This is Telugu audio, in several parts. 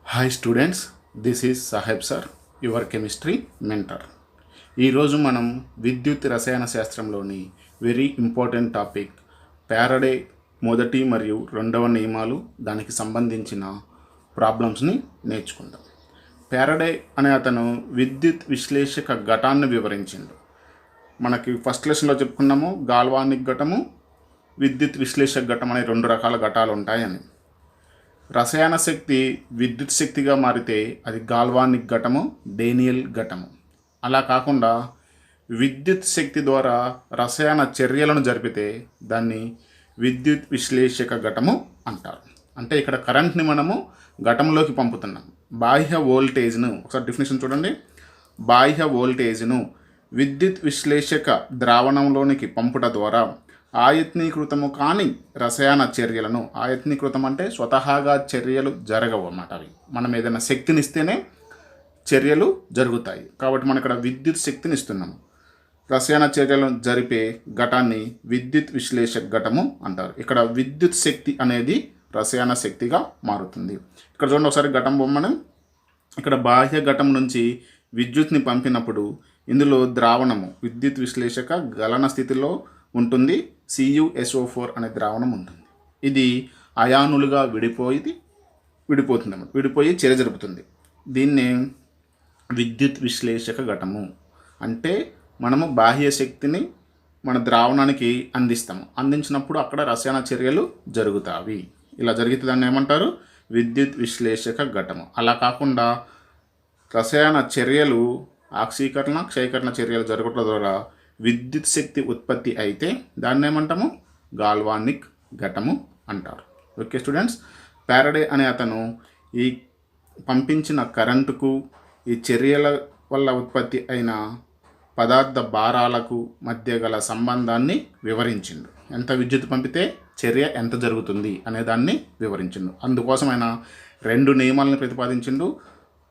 Hi students, this is Saheb sir, your chemistry mentor. ఈరోజు మనం విద్యుత్ రసాయన శాస్త్రంలోని వెరీ ఇంపార్టెంట్ టాపిక్ ప్యారడే మొదటి మరియు రెండవ నియమాలు, దానికి సంబంధించిన ప్రాబ్లమ్స్ని నేర్చుకుందాం. ప్యారడే అనే అతను విద్యుత్ విశ్లేషక ఘటాన్ని వివరించిండు. మనకి ఫస్ట్ లెసన్లో చెప్పుకున్నాము గాల్వానిక్ ఘటము, విద్యుత్ విశ్లేషక ఘటం అనే రెండు రకాల ఘటాలు ఉంటాయని. రసాయన శక్తి విద్యుత్ శక్తిగా మారితే అది గాల్వానిక్ ఘటము, డేనియల్ ఘటము. అలా కాకుండా విద్యుత్ శక్తి ద్వారా రసాయన చర్యలను జరిపితే దాన్ని విద్యుత్ విశ్లేషక ఘటము అంటారు. అంటే ఇక్కడ కరెంట్ని మనము ఘటంలోకి పంపుతున్నాం. బాహ్య వోల్టేజ్ను ఒకసారి డెఫినేషన్ చూడండి. బాహ్య వోల్టేజ్ను విద్యుత్ విశ్లేషక ద్రావణంలోనికి పంపుట ద్వారా ఆయత్నీకృతము కాని రసాయన చర్యలను, ఆయత్నీకృతం అంటే స్వతహాగా చర్యలు జరగవు అన్నమాట. అవి మనం ఏదైనా శక్తినిస్తేనే చర్యలు జరుగుతాయి. కాబట్టి మనం ఇక్కడ విద్యుత్ శక్తిని ఇస్తున్నాము. రసాయన చర్యలను జరిపే ఘటాన్ని విద్యుత్ విశ్లేషక ఘటము అంటారు. ఇక్కడ విద్యుత్ శక్తి అనేది రసాయన శక్తిగా మారుతుంది. ఇక్కడ చూడండి ఒకసారి ఘటం బొమ్మను. ఇక్కడ బాహ్య ఘటం నుంచి విద్యుత్ని పంపినప్పుడు ఇందులో ద్రావణము విద్యుత్ విశ్లేషక గలన స్థితిలో ఉంటుంది. CuSO4 అనే ద్రావణం ఉంటుంది. ఇది అయానులుగా విడిపోయి చర్య జరుపుతుంది. దీన్నే విద్యుత్ విశ్లేషక ఘటము అంటే మనము బాహ్య శక్తిని మన ద్రావణానికి అందించినప్పుడు అక్కడ రసాయన చర్యలు జరుగుతాయి. ఇలా జరిగితే దాన్ని ఏమంటారు? విద్యుత్ విశ్లేషక ఘటము. అలా కాకుండా రసాయన చర్యలు ఆక్సీకరణ, క్షయకరణ చర్యలు జరగడం ద్వారా విద్యుత్ శక్తి ఉత్పత్తి అయితే దాన్ని ఏమంటాము? గాల్వానిక్ ఘటము అంటారు. ఓకే స్టూడెంట్స్, ప్యారడే అనే అతను ఈ పంపించిన కరెంటుకు ఈ చర్యల వల్ల ఉత్పత్తి అయిన పదార్థ భారాలకు మధ్య గల సంబంధాన్ని వివరించిండు. ఎంత విద్యుత్ పంపితే చర్య ఎంత జరుగుతుంది అనే దాన్ని వివరించిండు. అందుకోసం ఆయన రెండు నియమాలను ప్రతిపాదించిండు.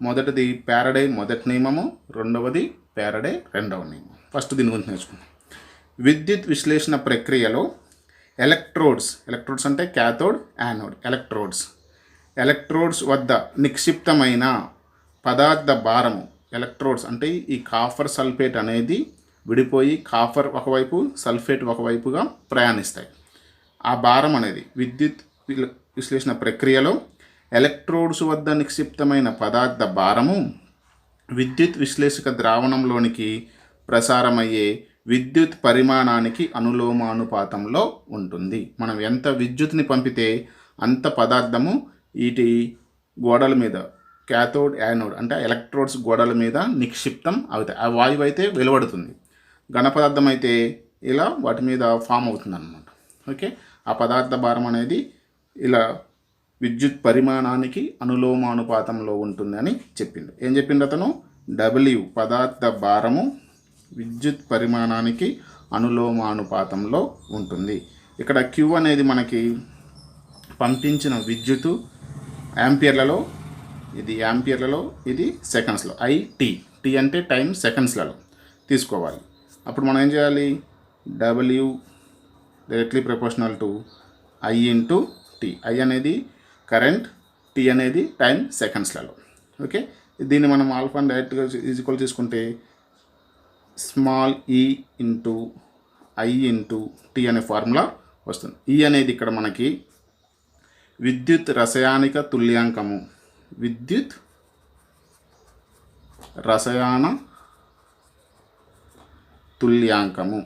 మొదటిది ప్యారడే మొదటి నియమము, రెండవది ప్యారడే రెండవ నియమం. ఫస్ట్ దీని గురించి నేర్చుకుందాం. విద్యుత్ విశ్లేషణ ప్రక్రియలో ఎలక్ట్రోడ్స్ అంటే క్యాథోడ్, యానోడ్. ఎలక్ట్రోడ్స్ వద్ద నిక్షిప్తమైన పదార్థ భారము, ఎలక్ట్రోడ్స్ అంటే ఈ కాఫర్ సల్ఫేట్ అనేది విడిపోయి కాఫర్ ఒకవైపు, సల్ఫేట్ ఒకవైపుగా ప్రయాణిస్తాయి. ఆ భారం అనేది విద్యుత్ విశ్లేషణ ప్రక్రియలో ఎలక్ట్రోడ్స్ వద్ద నిక్షిప్తమైన పదార్థ భారము విద్యుత్ విశ్లేషక ద్రావణంలోనికి ప్రసారమయ్యే విద్యుత్ పరిమాణానికి అనులోమానుపాతంలో ఉంటుంది. మనం ఎంత విద్యుత్ని పంపితే అంత పదార్థము వీటి గోడల మీద, క్యాథోడ్, యానోడ్ అంటే ఎలక్ట్రోడ్స్ గోడల మీద నిక్షిప్తం అవుతాయి. ఆ వాయువు అయితే వెలువడుతుంది, ఘన పదార్థం అయితే ఇలా వాటి మీద ఫామ్ అవుతుంది అన్నమాట. ఓకే, ఆ పదార్థ భారం అనేది ఇలా విద్యుత్ పరిమాణానికి అనులోమానుపాతంలో ఉంటుందని చెప్పిండు. ఏం చెప్పిండు అతను? W పదార్థ భారము విద్యుత్ పరిమాణానికి అనులోమానుపాతంలో ఉంటుంది. ఇక్కడ Q అనేది మనకి పంపించిన విద్యుత్తు యాంపియర్లలో, ఇది సెకండ్స్లో. T అంటే టైం, సెకండ్స్లలో తీసుకోవాలి. అప్పుడు మనం ఏం చేయాలి? W directly proportional to I into T. I అనేది కరెంట్, T అనేది టైం సెకండ్స్లలో. ఓకే, దీన్ని మనం ఆల్ఫాని డైరెక్ట్గా ఈక్వల్ తీసుకుంటే small e into I into T అనే ఫార్ములా వస్తుంది. E అనేది ఇక్కడ మనకి విద్యుత్ రసాయనిక తుల్యాంకము, విద్యుత్ రసాయన తుల్యాంకము.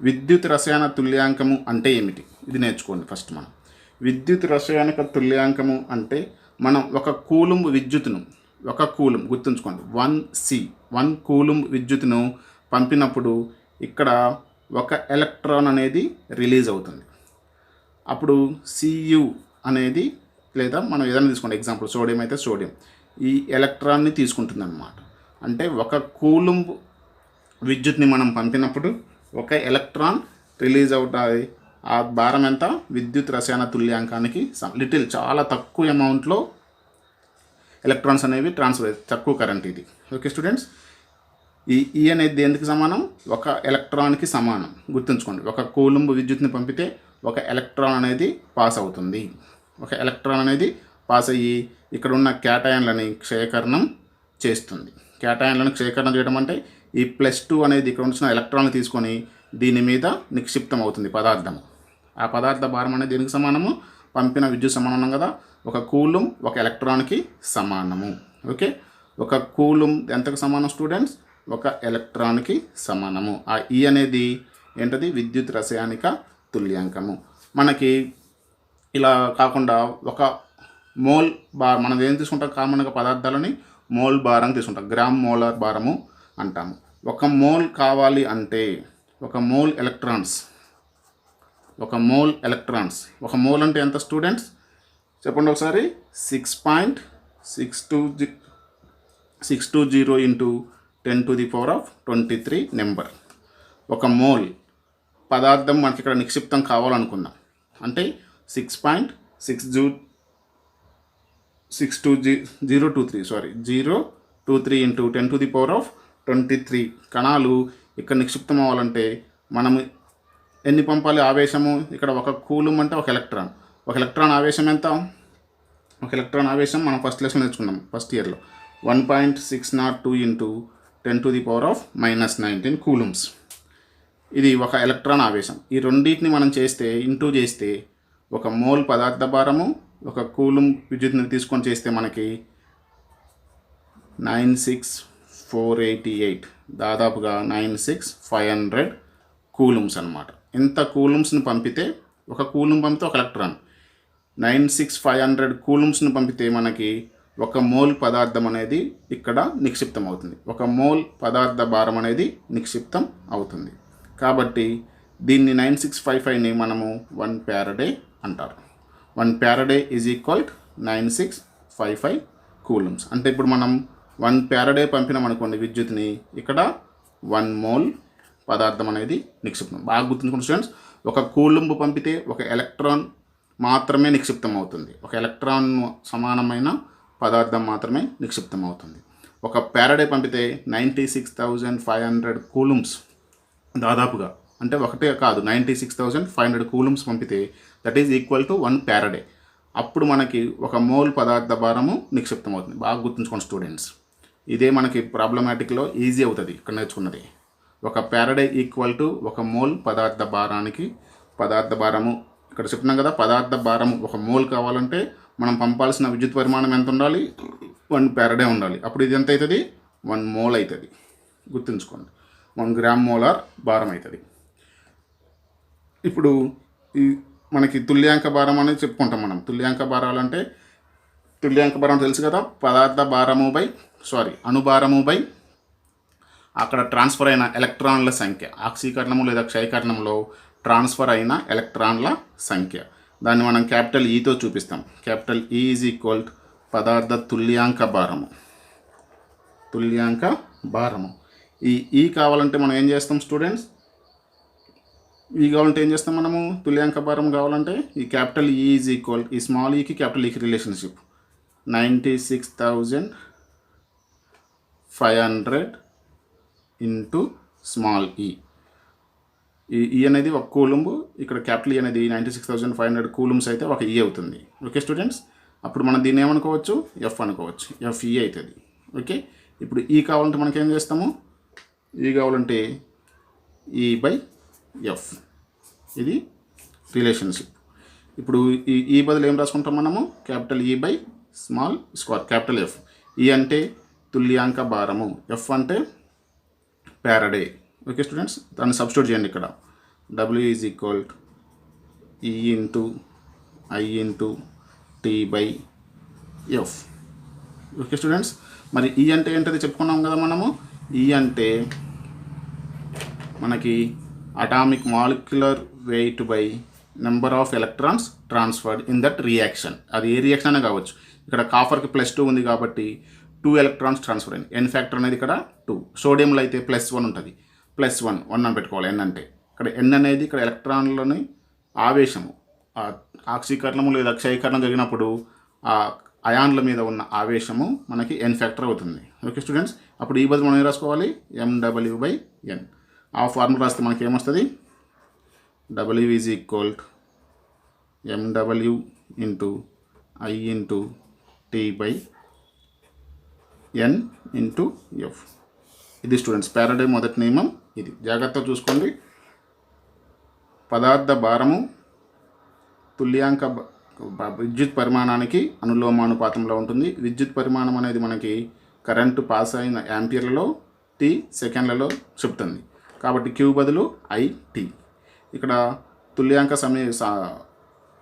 విద్యుత్ రసాయన తుల్యాంకము అంటే ఏమిటి? ఇది నేర్చుకోండి ఫస్ట్. మనం విద్యుత్ రసాయనిక తుల్యాంకము అంటే మనం ఒక కూలుంబ్ విద్యుత్తును, గుర్తుంచుకోండి, 1 కూలుంబ్ విద్యుత్తును పంపినప్పుడు ఇక్కడ ఒక ఎలక్ట్రాన్ అనేది రిలీజ్ అవుతుంది. అప్పుడు Cu అనేది, లేదా మనం ఏదైనా తీసుకోండి, ఎగ్జాంపుల్ సోడియం అయితే సోడియం, ఈ ఎలక్ట్రాన్ని తీసుకుంటుంది అన్నమాట. అంటే ఒక కూలుంబ్ విద్యుత్ని మనం పంపినప్పుడు ఒక ఎలక్ట్రాన్ రిలీజ్ అవుతాయి. ఆ భారం ఎంత? విద్యుత్ రసాయన తుల్యాంకానికి చాలా తక్కువ అమౌంట్లో ఎలక్ట్రాన్స్ అనేవి ట్రాన్స్ఫర్, తక్కువ కరెంట్ ఇది. ఓకే స్టూడెంట్స్, ఈ అనేది దేనికి సమానం? ఒక ఎలక్ట్రాన్కి సమానం. గుర్తుంచుకోండి, ఒక కూలుంబ్ విద్యుత్ని పంపితే ఒక ఎలక్ట్రాన్ అనేది పాస్ అవుతుంది. ఒక ఎలక్ట్రాన్ అనేది పాస్ అయ్యి ఇక్కడ ఉన్న క్యాటయాన్లని క్షయకరణం చేస్తుంది. క్యాటయాన్లను క్షయకరణం చేయడం అంటే ఈ +2 అనేది ఇక్కడ ఉంచిన ఎలక్ట్రాన్లు తీసుకొని దీని మీద నిక్షిప్తం అవుతుంది పదార్థము. ఆ పదార్థ భారం అనేది దేనికి సమానము? పంపిన విద్యుత్ సమానం కదా, ఒక కూలుం ఒక ఎలక్ట్రాన్కి సమానము. ఓకే, ఒక కూలుం ఎంతకు సమానం స్టూడెంట్స్? ఒక ఎలక్ట్రాన్కి సమానము. ఆ ఈ అనేది ఏంటది? విద్యుత్ రసాయనిక తుల్యాంకము. మనకి ఇలా కాకుండా ఒక మోల్ మనం ఏం తీసుకుంటాం? కామన్గా పదార్థాలని మోల్ భారం తీసుకుంటాం, గ్రామ్ మోలార్ భారము అంటాము. ఒక మోల్ కావాలి అంటే ఒక మోల్ ఎలక్ట్రాన్స్ ఒక మోల్ అంటే ఎంత స్టూడెంట్స్? చెప్పండి ఒకసారి. 6.620 ఇంటూ 10⁻23 నెంబర్. ఒక మోల్ పదార్థం మనకి ఇక్కడ నిక్షిప్తం కావాలనుకుందాం అంటే 023 ఇంటూ 10⁻23 కణాలు ఇక్కడ నిక్షిప్తం అవ్వాలంటే మనం ఎన్ని పంపాలి ఆవేశము? ఇక్కడ ఒక కూలుం అంటే ఒక ఎలక్ట్రాన్ ఆవేశం ఎంత? ఒక ఎలక్ట్రాన్ ఆవేశం మనం ఫస్ట్ లెసన్ నేర్చుకున్నాం ఫస్ట్ ఇయర్లో 1.602 ఇంటూ 10⁻−19 కూలుమ్స్. ఇది ఒక ఎలక్ట్రాన్ ఆవేశం. ఈ రెండింటిని మనం ఇంటూ చేస్తే ఒక మోల్ పదార్థ భారము ఒక కూలుం విద్యుత్ని తీసుకొని చేస్తే మనకి 96488 దాదాపుగా 96500 కూలుమ్స్ అనమాట. ఇంత కూలుమ్స్ని పంపితే ఒక కూలుం పంపితే ఒక ఎలక్ట్రాన్ 96500 కూలుమ్స్ని పంపితే మనకి ఒక మోల్ పదార్థం అనేది ఇక్కడ నిక్షిప్తం అవుతుంది. ఒక మోల్ పదార్థ భారం అనేది నిక్షిప్తం అవుతుంది. కాబట్టి దీన్ని 9655ని మనము 1 ఫ్యారడే అంటారు. 1 ఫ్యారడే ఈజ్ ఈక్వల్ 9655 కూలుమ్స్. అంటే ఇప్పుడు మనం 1 ఫ్యారడే పంపినాం అనుకోండి విద్యుత్ని, ఇక్కడ 1 మోల్ పదార్థం అనేది నిక్షిప్తం. బాగా గుర్తుంచుకోండి స్టూడెంట్స్, ఒక కూలుంబు పంపితే ఒక ఎలక్ట్రాన్ మాత్రమే నిక్షిప్తం అవుతుంది. ఒక ఎలక్ట్రాన్ సమానమైన పదార్థం మాత్రమే నిక్షిప్తం అవుతుంది. ఒక ఫ్యారడే పంపితే 96,500 కూలుమ్స్ దాదాపుగా, అంటే ఒకటే కాదు 96,500 కూలుమ్స్ పంపితే that is equal to 1 Faraday. అప్పుడు మనకి ఒక మోల్ పదార్థ భారము నిక్షిప్తం అవుతుంది. బాగా గుర్తుంచుకోండి స్టూడెంట్స్, ఇదే మనకి ప్రాబ్లమాటిక్లో ఈజీ అవుతుంది ఇక్కడ నేర్చుకున్నది. ఒక ఫ్యారడే ఈక్వల్ టు ఒక మోల్ పదార్థ భారానికి పదార్థ భారము ఇక్కడ చెప్తున్నాం కదా. పదార్థ భారము ఒక మోల్ కావాలంటే మనం పంపాల్సిన విద్యుత్ పరిమాణం ఎంత ఉండాలి? 1 ఫ్యారడే ఉండాలి. అప్పుడు ఇది ఎంత అవుతుంది? 1 మోల్ అవుతుంది. గుర్తుంచుకోండి, 1 గ్రామ్ మోలార్ భారం అవుతుంది. ఇప్పుడు ఈ మనకి తుల్యాంక భారం అనేది చెప్పుకుంటాం మనం. తుల్యాంక భారాలు అంటే తుల్యాంక భారం తెలుసు కదా, పదార్థ భారము బై అణుభారము బై అక్కడ ట్రాన్స్ఫర్ అయిన ఎలక్ట్రాన్ల సంఖ్య. ఆక్సీకరణము లేదా క్షయకరణంలో ట్రాన్స్ఫర్ అయిన ఎలక్ట్రాన్ల సంఖ్య. దాన్ని మనం క్యాపిటల్ ఈతో చూపిస్తాం. క్యాపిటల్ ఈ ఈజ్ ఈక్వల్ పదార్థ తుల్యాంక భారము. ఈ కావాలంటే మనం ఏం చేస్తాం స్టూడెంట్స్? ఈ కావాలంటే ఏం చేస్తాం మనము? తుల్యాంక భారం కావాలంటే ఈ క్యాపిటల్ ఈ ఈజ్ ఈక్వల్, ఈ స్మాల్ ఈకి క్యాపిటల్ ఈకి relationship 96,500 into small E. E అనేది ఒక కూలుంబు, ఇక్కడ క్యాపిటల్ ఈ అనేది 96,500 కూలుమ్స్ అయితే ఒక ఈ అవుతుంది. ఓకే స్టూడెంట్స్, అప్పుడు మనం దీన్ని ఏమనుకోవచ్చు? ఎఫ్ అనుకోవచ్చు. ఎఫ్ఈ అవుతుంది. ఓకే, ఇప్పుడు ఈ కావాలంటే మనకి ఏం చేస్తాము? ఈ కావాలంటే ఈ బై ఎఫ్, ఇది రిలేషన్షిప్. ఇప్పుడు ఈ బదులు ఏం రాసుకుంటాం మనము? Capital E by small square capital F. E అంటే తుల్యాంక భారము, ఎఫ్ అంటే ఫ్యారడే. ఓకే స్టూడెంట్స్, దాన్ని సబ్స్టిట్యూట్ చేయండి. ఇక్కడ W is equal E into I into T by F. Okay students, మరి ఈ అంటే ఏంటది చెప్పుకున్నాం కదా మనము. ఈ అంటే మనకి atomic molecular weight by number of electrons transferred in that reaction. అది ఏ రియాక్షన్ అయినా కావచ్చు. ఇక్కడ కాఫర్కి +2 ఉంది కాబట్టి 2 ఎలక్ట్రాన్స్ ట్రాన్స్ఫర్ అయింది. ఎన్ ఫ్యాక్టర్ అనేది ఇక్కడ 2. సోడియంలో అయితే +1 ఉంటుంది. +1 అని పెట్టుకోవాలి. ఎన్ అంటే ఇక్కడ ఎన్ అనేది ఇక్కడ ఎలక్ట్రాన్లని ఆవేశము, ఆక్సీకరణము లేదా క్షయకరణం జరిగినప్పుడు ఆ అయాన్ల మీద ఉన్న ఆవేశము మనకి ఎన్ ఫ్యాక్టర్ అవుతుంది. ఓకే స్టూడెంట్స్, అప్పుడు ఈ బదులు మనం ఏం రాసుకోవాలి? MW/N. ఆ ఫార్ములా రాస్తే మనకి ఏమొస్తుంది? W is equal MW into I into T/N into F. ఇది స్టూడెంట్స్ ఫ్యారడే మొదటి నియమం. ఇది జాగ్రత్తగా చూసుకోండి. పదార్థ భారము తుల్యాంక విద్యుత్ పరిమాణానికి అనులోమానుపాతంలో ఉంటుంది. విద్యుత్ పరిమాణం అనేది మనకి కరెంటు పాస్ అయిన యాంపియర్లలో, T సెకండ్లలో చెప్తుంది. కాబట్టి Q బదులు IT. ఇక్కడ తుల్యాంక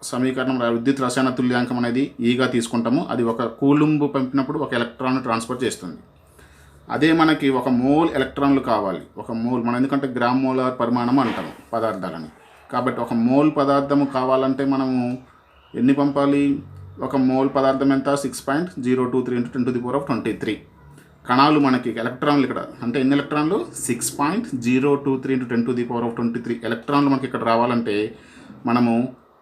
సమీకరణం విద్యుత్ రసాయన తుల్యాంకం అనేది ఈగా తీసుకుంటాము. అది ఒక కూలుంబు పంపినప్పుడు ఒక ఎలక్ట్రాన్ ట్రాన్స్ఫర్ చేస్తుంది. అదే మనకి ఒక మోల్ ఎలక్ట్రాన్లు కావాలి. ఒక మోల్ మనం ఎందుకంటే గ్రామ్ మోలార్ పరిమాణం అంటాము పదార్థాలని. కాబట్టి ఒక మోల్ పదార్థము కావాలంటే మనము ఎన్ని పంపాలి? ఒక మోల్ పదార్థం ఎంత? 6.023 × 10⁻23. కణాలు మనకి ఎలక్ట్రాన్లు ఇక్కడ అంటే ఎన్ని ఎలక్ట్రాన్లు? 6.023 × 10⁻23 ఎలక్ట్రాన్లు మనకి ఇక్కడ రావాలంటే మనము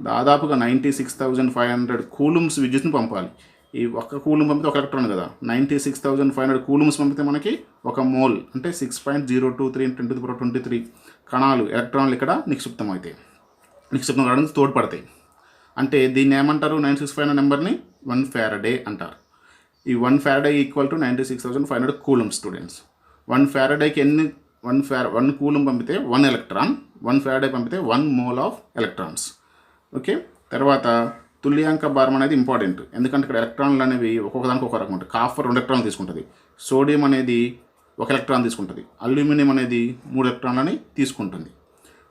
దాదాపుగా 96,500 కూలుమ్స్ విద్యుత్ని పంపాలి. ఈ ఒక్క కూలుం పంపితే ఒక ఎలక్ట్రాన్ కదా. 96,500 కూలుమ్స్ పంపితే మనకి ఒక మోల్ అంటే 6.023 × 10⁻23 కణాలు ఎలక్ట్రాన్లు ఇక్కడ నిక్షిప్తం కావడానికి తోడ్పడతాయి. అంటే దీన్ని ఏమంటారు? 965 నెంబర్ని 1 ఫారడే అంటారు. ఈ 1 Faraday equal to 96,500 coulomb students. 1 ఫారడేకి 1 కూలుం పంపితే 1 ఎలక్ట్రాన్, 1 ఫారడే పంపితే 1 మోల్ ఆఫ్ ఎలక్ట్రాన్స్. ఓకే. తర్వాత తుల్యాంక భారం అనేది ఇంపార్టెంట్. ఎందుకంటే ఇక్కడ ఎలక్ట్రాన్లు అనేవి ఒక్కొక్కదానికి ఒక రకం ఉంటుంది. కాపర్ 2 ఎలక్ట్రాన్లు తీసుకుంటుంది, సోడియం అనేది 1 ఎలక్ట్రాన్ తీసుకుంటుంది, అల్యూమినియం అనేది 3 ఎలక్ట్రాన్లని తీసుకుంటుంది.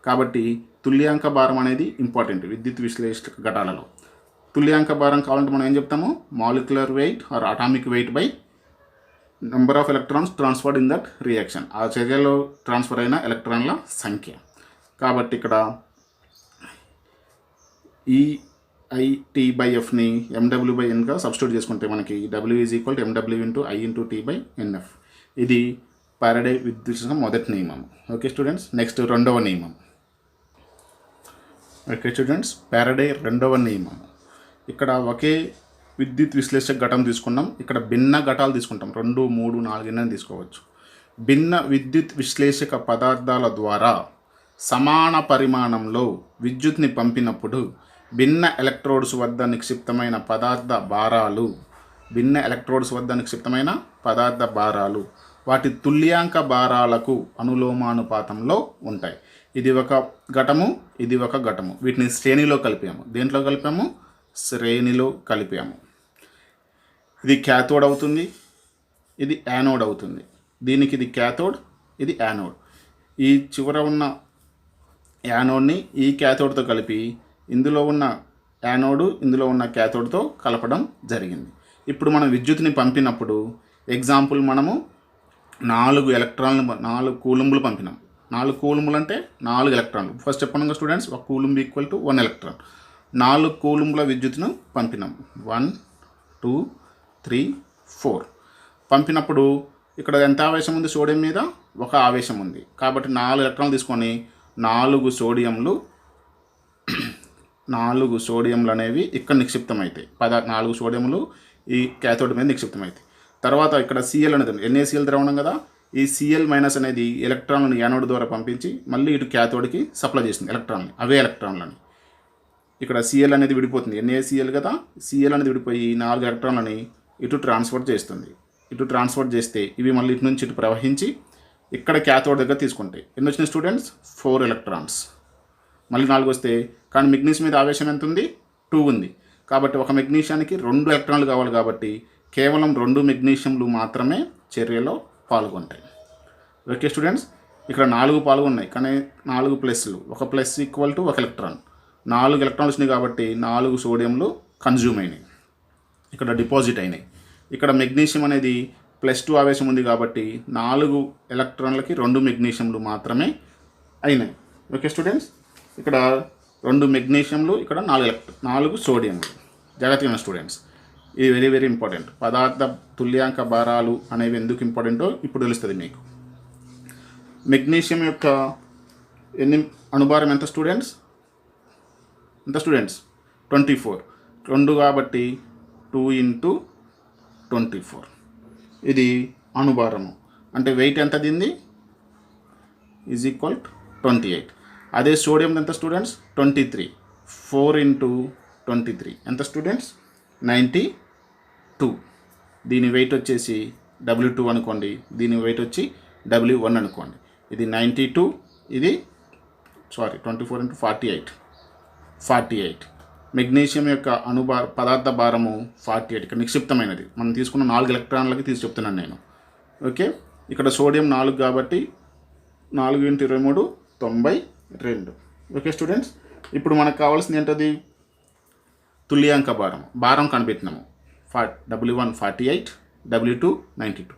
కాబట్టి తుల్యాంక భారం అనేది ఇంపార్టెంట్ విద్యుత్ విశ్లేషక ఘటాలలో. తుల్యాంక భారం కావాలంటే మనం ఏం చెప్తాము? Molecular weight or atomic weight by number of electrons transferred in that reaction. ఆ చర్యలో ట్రాన్స్ఫర్ అయిన ఎలక్ట్రాన్ల సంఖ్య. కాబట్టి ఇక్కడ EIT/Fని MW/Nగా సబ్స్టిట్యూట్ చేసుకుంటే మనకి W = MW × I × T/NF. ఇది ఫారడే విద్యుత్ మొదటి నియమం. Okay students. నెక్స్ట్ రెండవ నియమం. ఓకే స్టూడెంట్స్, ఫారడే రెండవ నియమం. ఇక్కడ ఒకే విద్యుత్ విశ్లేషక ఘటం తీసుకున్నాం. ఇక్కడ భిన్న ఘటాలు తీసుకుంటాం. 2, 3, 4 ఎన్నైనా తీసుకోవచ్చు. భిన్న విద్యుత్ విశ్లేషక పదార్థాల ద్వారా సమాన పరిమాణంలో విద్యుత్ని పంపినప్పుడు భిన్న ఎలక్ట్రోడ్స్ వద్ద నిక్షిప్తమైన పదార్థ భారాలు వాటి తుల్యాంక భారాలకు అనులోమానుపాతంలో ఉంటాయి. ఇది ఒక ఘటము, ఇది ఒక ఘటము. వీటిని శ్రేణిలో కలిపాము. దేంట్లో కలిపాము? శ్రేణిలో కలిపాము. ఇది క్యాథోడ్ అవుతుంది, ఇది యానోడ్ అవుతుంది. దీనికి ఇది క్యాథోడ్, ఇది యానోడ్. ఈ చివర ఉన్న యానోడ్ని ఈ క్యాథోడ్తో కలిపి ఇందులో ఉన్న యానోడు ఇందులో ఉన్న క్యాథోడ్తో కలపడం జరిగింది. ఇప్పుడు మనం విద్యుత్ని పంపినప్పుడు ఎగ్జాంపుల్ మనము 4 కూలుంబులు పంపినాం. 4 కూలుంబులు అంటే 4 ఎలక్ట్రాన్లు. ఫస్ట్ చెప్పండి స్టూడెంట్స్, ఒక కూలుంబ్ ఈక్వల్ టు 1 ఎలక్ట్రాన్. 4 కూలుంబుల విద్యుత్తును పంపినాం. 1, 2, 3, 4 పంపినప్పుడు ఇక్కడ ఎంత ఆవేశం ఉంది? సోడియం మీద 1 ఆవేశం ఉంది. కాబట్టి 4 ఎలక్ట్రాన్లు తీసుకొని 4 సోడియంలు అనేవి ఇక్కడ నిక్షిప్తమవుతాయి. 4 సోడియంలు ఈ క్యాథోడ్ మీద నిక్షిప్తమవుతాయి. తర్వాత ఇక్కడ Cl అనేది NaCl ద్రవణం కదా. ఈ Cl- అనేది ఎలక్ట్రాన్లను యానోడ్ ద్వారా పంపించి మళ్ళీ ఇటు క్యాథోడ్కి సప్లై చేస్తుంది ఎలక్ట్రాన్ని. అవే ఎలక్ట్రాన్లని ఇక్కడ Cl అనేది విడిపోతుంది. NaCl కదా. Cl అనేది విడిపోయి 4 ఎలక్ట్రాన్లని ఇటు ట్రాన్స్ఫర్ చేస్తుంది. ఇటు ట్రాన్స్ఫర్ చేస్తే ఇవి మళ్ళీ ఇటు నుంచి ఇటు ప్రవహించి ఇక్కడ క్యాథోడ్ దగ్గర తీసుకుంటాయి. ఎన్ని వచ్చినాయి స్టూడెంట్స్? 4 ఎలక్ట్రాన్స్. మళ్ళీ 4 వస్తే కానీ మెగ్నీషియం మీద ఆవేశం ఎంత ఉంది? 2 ఉంది. కాబట్టి ఒక మెగ్నీషియానికి 2 ఎలక్ట్రాన్లు కావాలి. కాబట్టి కేవలం 2 మెగ్నీషియంలు మాత్రమే చర్యలో పాల్గొంటాయి. ఓకే స్టూడెంట్స్, ఇక్కడ 4 పాల్గొన్నాయి కానీ 4 ప్లస్లు. ఒక ప్లస్ ఈక్వల్ టు 1 ఎలక్ట్రాన్. 4 ఎలక్ట్రాన్లు వచ్చినాయి కాబట్టి 4 సోడియంలు కన్జ్యూమ్ అయినాయి, ఇక్కడ డిపాజిట్ అయినాయి. ఇక్కడ మెగ్నీషియం అనేది +2 ఆవేశం ఉంది కాబట్టి 4 ఎలక్ట్రాన్లకి 2 మెగ్నీషియంలు మాత్రమే అయినాయి. ఓకే స్టూడెంట్స్, ఇక్కడ 2 మెగ్నీషియంలు, ఇక్కడ 4 సోడియంలు. జాగ్రత్తగా స్టూడెంట్స్, ఇది వెరీ వెరీ ఇంపార్టెంట్. పదార్థ తుల్యాంక భారాలు అనేవి ఎందుకు ఇంపార్టెంటో ఇప్పుడు తెలుస్తుంది మీకు. మెగ్నీషియం యొక్క అణుభారం ఎంత స్టూడెంట్స్? 24. 2 కాబట్టి 2 × 24. ఇది అణుభారము. అంటే వెయిట్ ఎంత దీన్ని? = 28. అదే సోడియం ఎంత స్టూడెంట్స్? 23. 4 × 23 ఎంత స్టూడెంట్స్? 92. 2, దీని వెయిట్ వచ్చేసి W2 అనుకోండి, దీని వెయిట్ వచ్చి W1 అనుకోండి. ఇది 92, ఇది 24 × 48. మెగ్నీషియం యొక్క పదార్థ భారము 48, ఇక్కడ నిక్షిప్తమైనది. మనం తీసుకున్న 4 ఎలక్ట్రాన్లకి చెప్తున్నాను నేను. ఓకే, ఇక్కడ సోడియం 4 కాబట్టి 4 × 23 92. ఓకే స్టూడెంట్స్, ఇప్పుడు మనకు కావాల్సింది ఏంటది? తుల్యాంక భారం కనిపెట్టినాము. W1 48, W2 92.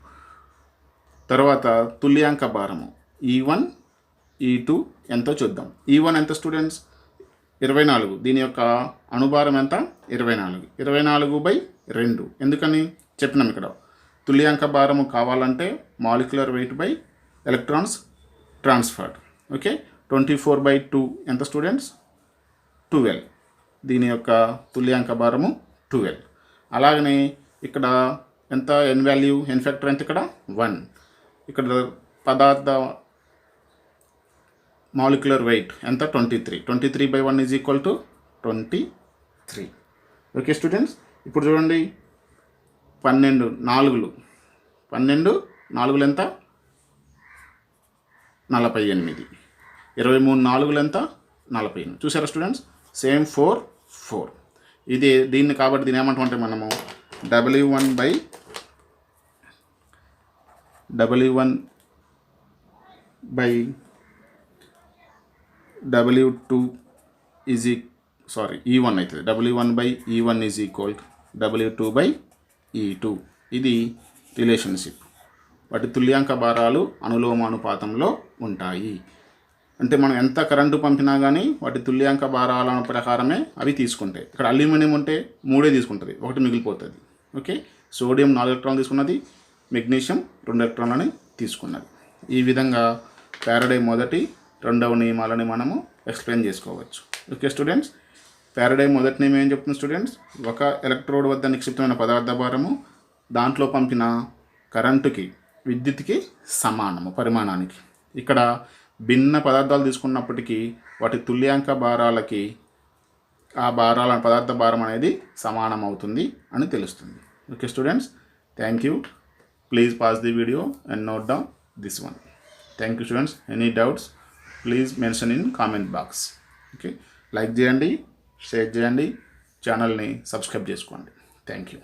తర్వాత తుల్యాంక భారము E1 E2 ఎంతో చూద్దాం. E1 ఎంత స్టూడెంట్స్? 24. దీని యొక్క అణుభారం ఎంత? 24. 24/2. ఎందుకని చెప్పినాం ఇక్కడ. తుల్యాంక భారము కావాలంటే molecular weight by electrons transferred. Okay, 24/2 ఎంత స్టూడెంట్స్? 12. దీని యొక్క తుల్యాంక భారము 12. అలాగనే ఇక్కడ ఎంత ఎన్ వాల్యూ, ఎన్ ఫ్యాక్టర్ ఎంత? ఇక్కడ 1. ఇక్కడ పదార్థ మాలిక్యులర్ వెయిట్ ఎంత? 23. 23/1 is equal to 23. Okay students, ఇప్పుడు చూడండి 12 4 ఎంత? 48. 23 4 ఎంత? 48. చూసారా స్టూడెంట్స్? సేమ్ 4 4. దీన్ని కాబట్టి దీని ఏమంటామంటే మనము W1 by W2 is E1 అవుతుంది. W1/E1 is equal W2/E2. ఇది రిలేషన్షిప్. వాటి తుల్యాంక భారాలు అనులోమానుపాతంలో ఉంటాయి. అంటే మనం ఎంత కరెంటు పంపినా కానీ వాటి తుల్యాంక భారాల ప్రకారమే అవి తీసుకుంటాయి. ఇక్కడ అల్యూమినియం ఉంటే 3 తీసుకుంటుంది, 1 మిగిలిపోతుంది. ఓకే, సోడియం 4 ఎలక్ట్రాన్లు తీసుకున్నది, మెగ్నీషియం 2 ఎలక్ట్రాన్లని తీసుకున్నది. ఈ విధంగా ఫ్యారడే మొదటి, రెండవ నియమాలని మనము ఎక్స్ప్లెయిన్ చేసుకోవచ్చు. ఓకే స్టూడెంట్స్, ఫ్యారడే మొదటి నియమం ఏం చెప్తుంది స్టూడెంట్స్? ఒక ఎలక్ట్రోడ్ వద్ద నిక్షిప్తమైన పదార్థ భారము దాంట్లో పంపిన కరెంటుకి, విద్యుత్కి సమానము పరిమాణానికి. ఇక్కడ భిన్న పదార్థాలు తీసుకున్నప్పటికీ వాటి తుల్యాంక భారాలకి ఆ పదార్థ భారం అనేది సమానం అవుతుంది అని తెలుస్తుంది. Okay students, thank you. Please pass the video and note down this one. Thank you students. Any doubts please mention in comment box. Okay, like చేయండి, షేర్ చేయండి, ఛానల్ని సబ్స్క్రైబ్ చేసుకోండి. Thank you.